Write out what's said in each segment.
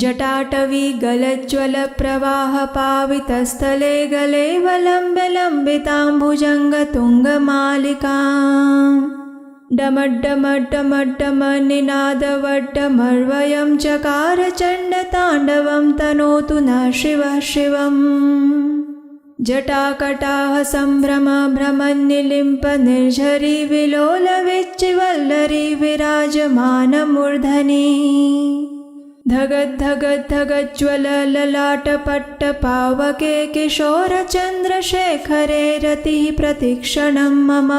जटाटवी गलज्ज्वलप्रवाहपावितस्थले गले वलम्ब्य लम्बिताम्बुजङ्गतुङ्गमालिकाम् डमड्डमड्डमड्डमनिनादवड्डमर्वयं चकार चण्डताण्डवं तनोतु न शिवः शिवम् जटाकटाह सम्भ्रम भ्रमन्निलिम्प निर्झरी विलोलविच्चिवल्लरी विराजमानमूर्धनि धगद्धगद्धगज्ज्वल ललाटपट्टपावके किशोरचन्द्रशेखरे रतिः प्रतिक्षणं मम।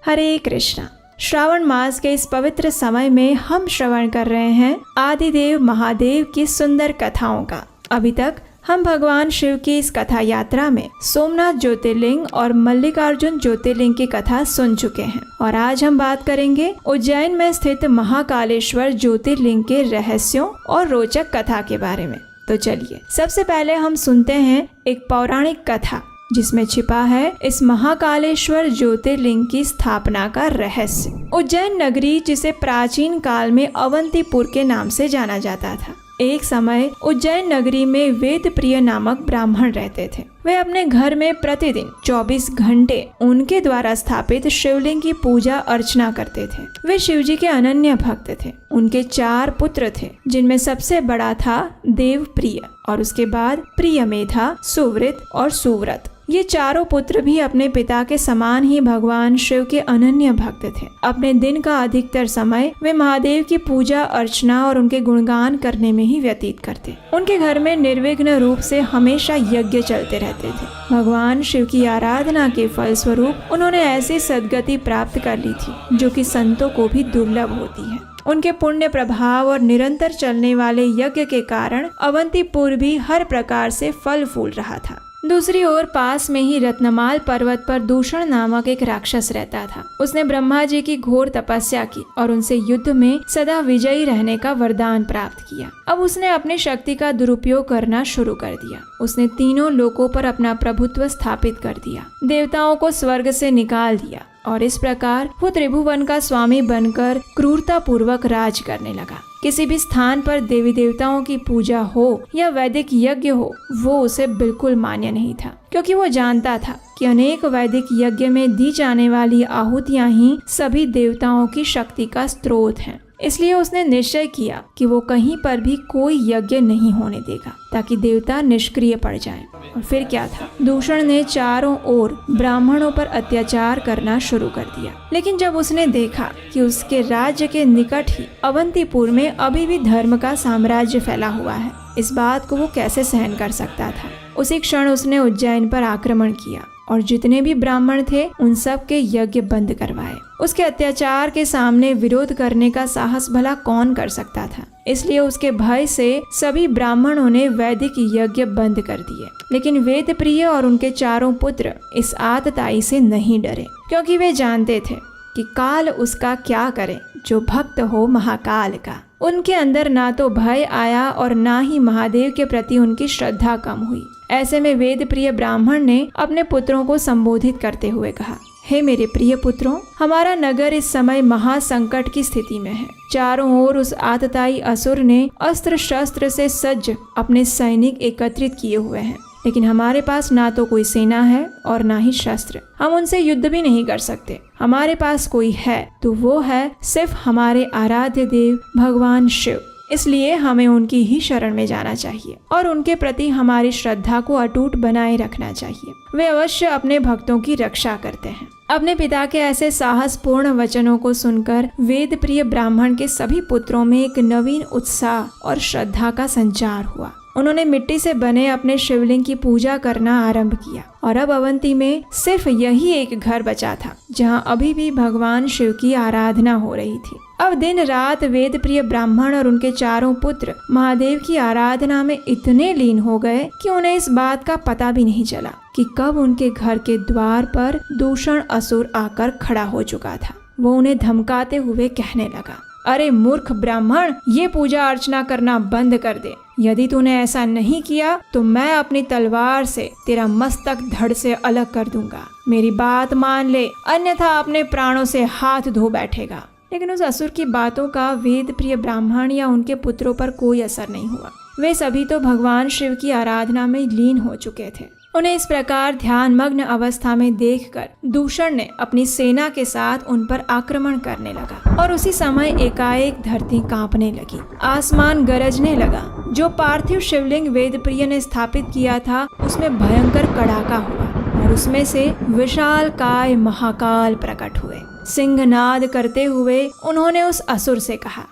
हरे कृष्णा। श्रावण मास के इस पवित्र समय में हम श्रवण कर रहे हैं आदिदेव महादेव की सुंदर कथाओं का। अभी तक हम भगवान शिव की इस कथा यात्रा में सोमनाथ ज्योतिर्लिंग और मल्लिकार्जुन ज्योतिर्लिंग की कथा सुन चुके हैं और आज हम बात करेंगे उज्जैन में स्थित महाकालेश्वर ज्योतिर्लिंग के रहस्यों और रोचक कथा के बारे में। तो चलिए सबसे पहले हम सुनते हैं एक पौराणिक कथा जिसमें छिपा है इस महाकालेश्वर ज्योतिर्लिंग की स्थापना का रहस्य। उज्जैन नगरी जिसे प्राचीन काल में अवंतीपुर के नाम से जाना जाता था। एक समय उज्जैन नगरी में वेदप्रिय नामक ब्राह्मण रहते थे। वे अपने घर में प्रतिदिन 24 घंटे उनके द्वारा स्थापित शिवलिंग की पूजा अर्चना करते थे। वे शिवजी के अनन्य भक्त थे। उनके 4 पुत्र थे जिनमें सबसे बड़ा था देवप्रिय और उसके बाद प्रियमेधा, सुवृत और सुव्रत। ये चारों पुत्र भी अपने पिता के समान ही भगवान शिव के अनन्य भक्त थे। अपने दिन का अधिकतर समय वे महादेव की पूजा अर्चना और उनके गुणगान करने में ही व्यतीत करते। उनके घर में निर्विघ्न रूप से हमेशा यज्ञ चलते रहते थे। भगवान शिव की आराधना के फल स्वरूप उन्होंने ऐसी सद्गति प्राप्त कर ली थी जो कि संतों को भी दुर्लभ होती है। उनके पुण्य प्रभाव और निरंतर चलने वाले यज्ञ के कारण अवंतीपुर भी हर प्रकार से फल फूल रहा था। दूसरी ओर पास में ही रत्नमाल पर्वत पर दूषण नामक एक राक्षस रहता था। उसने ब्रह्मा जी की घोर तपस्या की और उनसे युद्ध में सदा विजयी रहने का वरदान प्राप्त किया। अब उसने अपनी शक्ति का दुरुपयोग करना शुरू कर दिया। उसने तीनों लोकों पर अपना प्रभुत्व स्थापित कर दिया, देवताओं को स्वर्ग से निकाल दिया और इस प्रकार वो त्रिभुवन का स्वामी बनकर क्रूरता पूर्वक राज करने लगा। किसी भी स्थान पर देवी देवताओं की पूजा हो या वैदिक यज्ञ हो, वो उसे बिल्कुल मान्य नहीं था, क्योंकि वो जानता था कि अनेक वैदिक यज्ञ में दी जाने वाली आहुतियां ही सभी देवताओं की शक्ति का स्रोत हैं। इसलिए उसने निश्चय किया कि वो कहीं पर भी कोई यज्ञ नहीं होने देगा ताकि देवता निष्क्रिय पड़ जाएं। और फिर क्या था, दूषण ने चारों ओर ब्राह्मणों पर अत्याचार करना शुरू कर दिया। लेकिन जब उसने देखा कि उसके राज्य के निकट ही अवंतीपुर में अभी भी धर्म का साम्राज्य फैला हुआ है, इस बात को वो कैसे सहन कर सकता था। उसी क्षण उसने उज्जैन पर आक्रमण किया और जितने भी ब्राह्मण थे उन सब के यज्ञ बंद करवाए। उसके अत्याचार के सामने विरोध करने का साहस भला कौन कर सकता था। इसलिए उसके भय से सभी ब्राह्मणों ने वैदिक यज्ञ बंद कर दिए। लेकिन वेदप्रिय और उनके चारों पुत्र इस आतताई से नहीं डरे, क्योंकि वे जानते थे कि काल उसका क्या करे जो भक्त हो महाकाल का। उनके अंदर ना तो भय आया और ना ही महादेव के प्रति उनकी श्रद्धा कम हुई। ऐसे में वेदप्रिय ब्राह्मण ने अपने पुत्रों को संबोधित करते हुए कहा, हे मेरे प्रिय पुत्रों, हमारा नगर इस समय महासंकट की स्थिति में है। चारों ओर उस आतताई असुर ने अस्त्र शस्त्र से सज्ज अपने सैनिक एकत्रित किए हुए हैं, लेकिन हमारे पास ना तो कोई सेना है और ना ही शस्त्र। हम उनसे युद्ध भी नहीं कर सकते। हमारे पास कोई है तो वो है सिर्फ हमारे आराध्य देव भगवान शिव। इसलिए हमें उनकी ही शरण में जाना चाहिए और उनके प्रति हमारी श्रद्धा को अटूट बनाए रखना चाहिए। वे अवश्य अपने भक्तों की रक्षा करते हैं। अपने पिता के ऐसे साहसपूर्ण वचनों को सुनकर वेदप्रिय ब्राह्मण के सभी पुत्रों में एक नवीन उत्साह और श्रद्धा का संचार हुआ। उन्होंने मिट्टी से बने अपने शिवलिंग की पूजा करना आरंभ किया और अब अवंती में सिर्फ यही एक घर बचा था जहां अभी भी भगवान शिव की आराधना हो रही थी। अब दिन रात वेदप्रिय ब्राह्मण और उनके चारों पुत्र महादेव की आराधना में इतने लीन हो गए कि उन्हें इस बात का पता भी नहीं चला कि कब उनके घर के द्वार पर दूषण असुर आकर खड़ा हो चुका था। वो उन्हें धमकाते हुए कहने लगा, अरे मूर्ख ब्राह्मण, ये पूजा अर्चना करना बंद कर दे। यदि तूने ऐसा नहीं किया तो मैं अपनी तलवार से तेरा मस्तक धड़ से अलग कर दूंगा। मेरी बात मान ले, अन्यथा अपने प्राणों से हाथ धो बैठेगा। लेकिन उस असुर की बातों का वेद प्रिय ब्राह्मण या उनके पुत्रों पर कोई असर नहीं हुआ। वे सभी तो भगवान शिव की आराधना में लीन हो चुके थे। उन्हें इस प्रकार ध्यान मग्न अवस्था में देखकर दूषण ने अपनी सेना के साथ उन पर आक्रमण करने लगा और उसी समय एकाएक धरती कांपने लगी, आसमान गरजने लगा। जो पार्थिव शिवलिंग वेदप्रिय ने स्थापित किया था उसमें भयंकर कड़ाका हुआ और उसमें से विशाल काय महाकाल प्रकट हुए। सिंहनाद करते हुए उन्होंने उस असुर से कहा,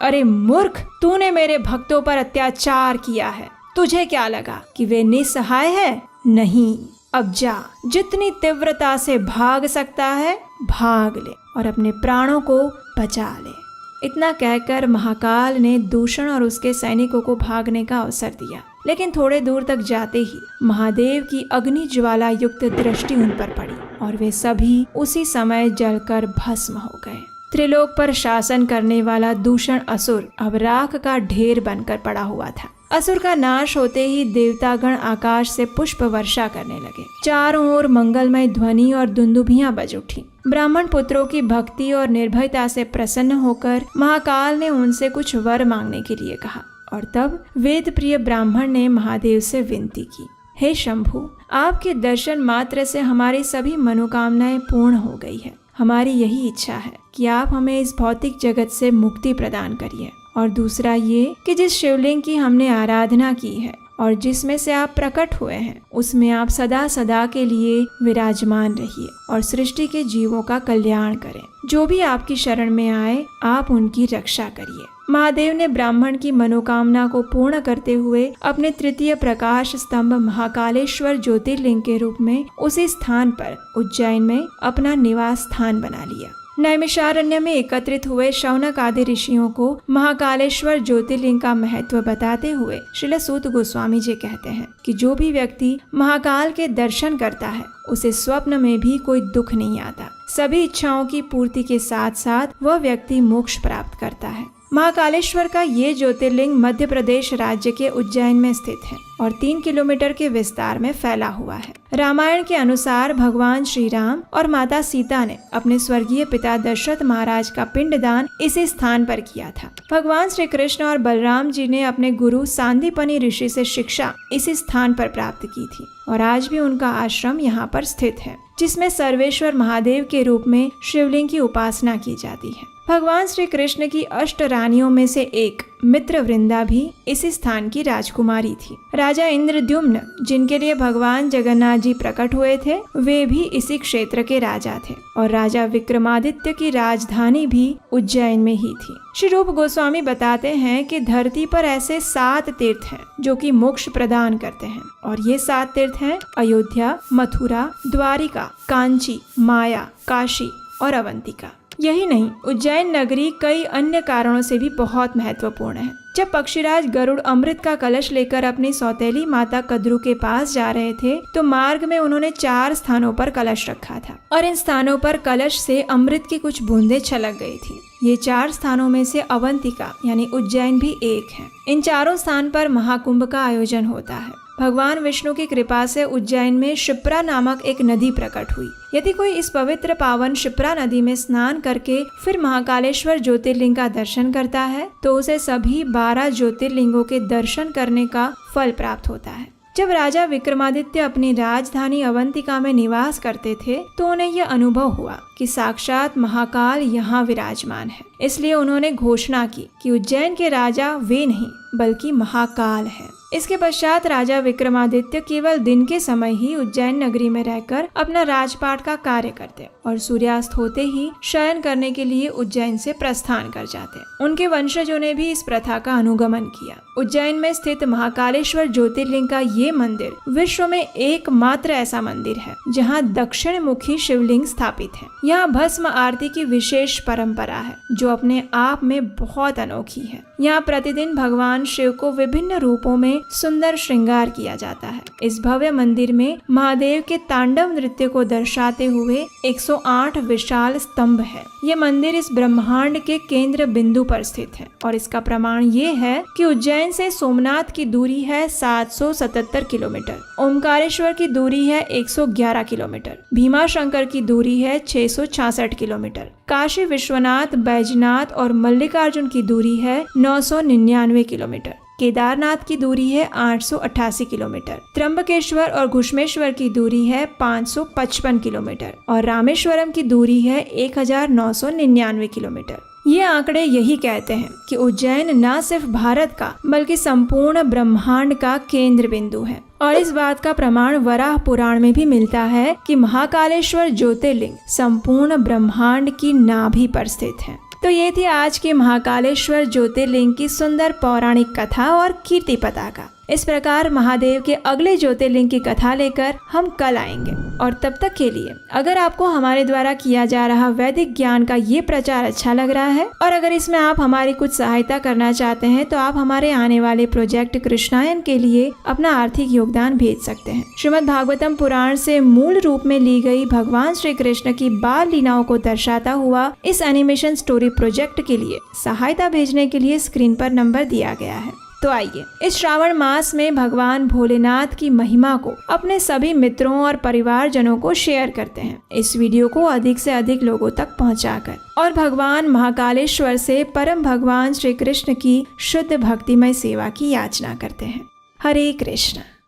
अरे मूर्ख, तूने मेरे भक्तों पर अत्याचार किया है। तुझे क्या लगा कि वे निसहाय है? नहीं, अब जा, जितनी तीव्रता से भाग सकता है भाग ले और अपने प्राणों को बचा ले। इतना कहकर महाकाल ने दूषण और उसके सैनिकों को भागने का अवसर दिया, लेकिन थोड़े दूर तक जाते ही महादेव की अग्नि ज्वाला युक्त दृष्टि उन पर पड़ी और वे सभी उसी समय जलकर भस्म हो गए। त्रिलोक पर शासन करने वाला दूषण असुर अब राख का ढेर बनकर पड़ा हुआ था। असुर का नाश होते ही देवतागण आकाश से पुष्प वर्षा करने लगे। चारों ओर मंगलमय ध्वनि और दुंदुभियां बज उठी। ब्राह्मण पुत्रों की भक्ति और निर्भयता से प्रसन्न होकर महाकाल ने उनसे कुछ वर मांगने के लिए कहा और तब वेद प्रिय ब्राह्मण ने महादेव से विनती की, हे शंभु, आपके दर्शन मात्र से हमारी सभी मनोकामनाएं पूर्ण हो गई है। हमारी यही इच्छा है कि आप हमें इस भौतिक जगत से मुक्ति प्रदान करिए और दूसरा ये कि जिस शिवलिंग की हमने आराधना की है और जिसमें से आप प्रकट हुए हैं उसमें आप सदा सदा के लिए विराजमान रहिए और सृष्टि के जीवों का कल्याण करें। जो भी आपकी शरण में आए आप उनकी रक्षा करिए। महादेव ने ब्राह्मण की मनोकामना को पूर्ण करते हुए अपने तृतीय प्रकाश स्तंभ महाकालेश्वर ज्योतिर्लिंग के रूप में उसी स्थान पर उज्जैन में अपना निवास स्थान बना लिया। नैमिषारण्य में एकत्रित हुए शौनक आदि ऋषियों को महाकालेश्वर ज्योतिर्लिंग का महत्व बताते हुए श्रील सूत गोस्वामी जी कहते हैं कि जो भी व्यक्ति महाकाल के दर्शन करता है उसे स्वप्न में भी कोई दुख नहीं आता। सभी इच्छाओं की पूर्ति के साथ साथ वह व्यक्ति मोक्ष प्राप्त करता है। महाकालेश्वर का ये ज्योतिर्लिंग मध्य प्रदेश राज्य के उज्जैन में स्थित है और 3 किलोमीटर के विस्तार में फैला हुआ है। रामायण के अनुसार भगवान श्री राम और माता सीता ने अपने स्वर्गीय पिता दशरथ महाराज का पिंडदान इसी स्थान पर किया था। भगवान श्री कृष्ण और बलराम जी ने अपने गुरु सांदीपनि ऋषि से शिक्षा इसी स्थान पर प्राप्त की थी और आज भी उनका आश्रम यहाँ पर स्थित है, जिसमें सर्वेश्वर महादेव के रूप में शिवलिंग की उपासना की जाती है। भगवान श्री कृष्ण की 8 रानियों में से एक मित्रवृंदा भी इसी स्थान की राजकुमारी थी। राजा इंद्रद्युम्न, जिनके लिए भगवान जगन्नाथ जी प्रकट हुए थे, वे भी इसी क्षेत्र के राजा थे और राजा विक्रमादित्य की राजधानी भी उज्जैन में ही थी। श्री रूप गोस्वामी बताते हैं कि धरती पर ऐसे 7 तीर्थ हैं जो कि मोक्ष प्रदान करते हैं और ये 7 तीर्थ हैं अयोध्या, मथुरा, द्वारिका, कांची, माया, काशी और अवंतिका। यही नहीं, उज्जैन नगरी कई अन्य कारणों से भी बहुत महत्वपूर्ण है। जब पक्षीराज गरुड़ अमृत का कलश लेकर अपनी सौतेली माता कद्रू के पास जा रहे थे तो मार्ग में उन्होंने 4 स्थानों पर कलश रखा था और इन स्थानों पर कलश से अमृत की कुछ बूंदें छलक गई थी। ये 4 स्थानों में से अवंतिका यानी उज्जैन भी एक है। इन चारों स्थान पर महाकुंभ का आयोजन होता है। भगवान विष्णु की कृपा से उज्जैन में शिप्रा नामक एक नदी प्रकट हुई। यदि कोई इस पवित्र पावन शिप्रा नदी में स्नान करके फिर महाकालेश्वर ज्योतिर्लिंग का दर्शन करता है तो उसे सभी 12 ज्योतिर्लिंगों के दर्शन करने का फल प्राप्त होता है। जब राजा विक्रमादित्य अपनी राजधानी अवंतिका में निवास करते थे तो उन्हें यह अनुभव हुआ कि साक्षात महाकाल यहाँ विराजमान है। इसलिए उन्होंने घोषणा की कि उज्जैन के राजा वे नहीं बल्कि महाकाल है। इसके पश्चात राजा विक्रमादित्य केवल दिन के समय ही उज्जैन नगरी में रहकर अपना राजपाट का कार्य करते और सूर्यास्त होते ही शयन करने के लिए उज्जैन से प्रस्थान कर जाते। उनके वंशजों ने भी इस प्रथा का अनुगमन किया। उज्जैन में स्थित महाकालेश्वर ज्योतिर्लिंग का ये मंदिर विश्व में एकमात्र ऐसा मंदिर है जहाँ दक्षिण मुखी शिवलिंग स्थापित है। यहाँ भस्म आरती की विशेष परंपरा है जो अपने आप में बहुत अनोखी है। यहाँ प्रतिदिन भगवान शिव को विभिन्न रूपों में सुंदर श्रृंगार किया जाता है। इस भव्य मंदिर में महादेव के तांडव नृत्य को दर्शाते हुए 108 विशाल स्तंभ है। ये मंदिर इस ब्रह्मांड के केंद्र बिंदु पर स्थित है और इसका प्रमाण ये है कि उज्जैन से सोमनाथ की दूरी है 777 किलोमीटर, ओमकारेश्वर की दूरी है 111 किलोमीटर, भीमाशंकर की दूरी है 666 किलोमीटर, काशी विश्वनाथ, बैजनाथ और मल्लिकार्जुन की दूरी है 999 किलोमीटर, केदारनाथ की दूरी है 888 किलोमीटर, त्र्यंबकेश्वर और घुश्मेश्वर की दूरी है 555 किलोमीटर और रामेश्वरम की दूरी है 1999 किलोमीटर। ये आंकड़े यही कहते हैं कि उज्जैन न सिर्फ भारत का बल्कि संपूर्ण ब्रह्मांड का केंद्र बिंदु है। और इस बात का प्रमाण वराह पुराण में भी मिलता है कि महाकालेश्वर ज्योतिर्लिंग संपूर्ण ब्रह्मांड की नाभि पर स्थित है। तो ये थी आज की महाकालेश्वर ज्योतिर्लिंग की सुंदर पौराणिक कथा और कीर्ति पताका। इस प्रकार महादेव के अगले ज्योतिर्लिंग की कथा लेकर हम कल आएंगे और तब तक के लिए अगर आपको हमारे द्वारा किया जा रहा वैदिक ज्ञान का ये प्रचार अच्छा लग रहा है और अगर इसमें आप हमारी कुछ सहायता करना चाहते हैं तो आप हमारे आने वाले प्रोजेक्ट कृष्णायन के लिए अपना आर्थिक योगदान भेज सकते हैं। श्रीमद् भागवतम पुराण से मूल रूप में ली गई भगवान श्री कृष्ण की बाल लीलाओं को दर्शाता हुआ इस एनिमेशन स्टोरी प्रोजेक्ट के लिए सहायता भेजने के लिए स्क्रीन पर नंबर दिया गया है। तो आइए इस श्रावण मास में भगवान भोलेनाथ की महिमा को अपने सभी मित्रों और परिवारजनों को शेयर करते हैं, इस वीडियो को अधिक से अधिक लोगों तक पहुंचाकर, और भगवान महाकालेश्वर से परम भगवान श्री कृष्ण की शुद्ध भक्तिमय सेवा की याचना करते हैं। हरे कृष्ण।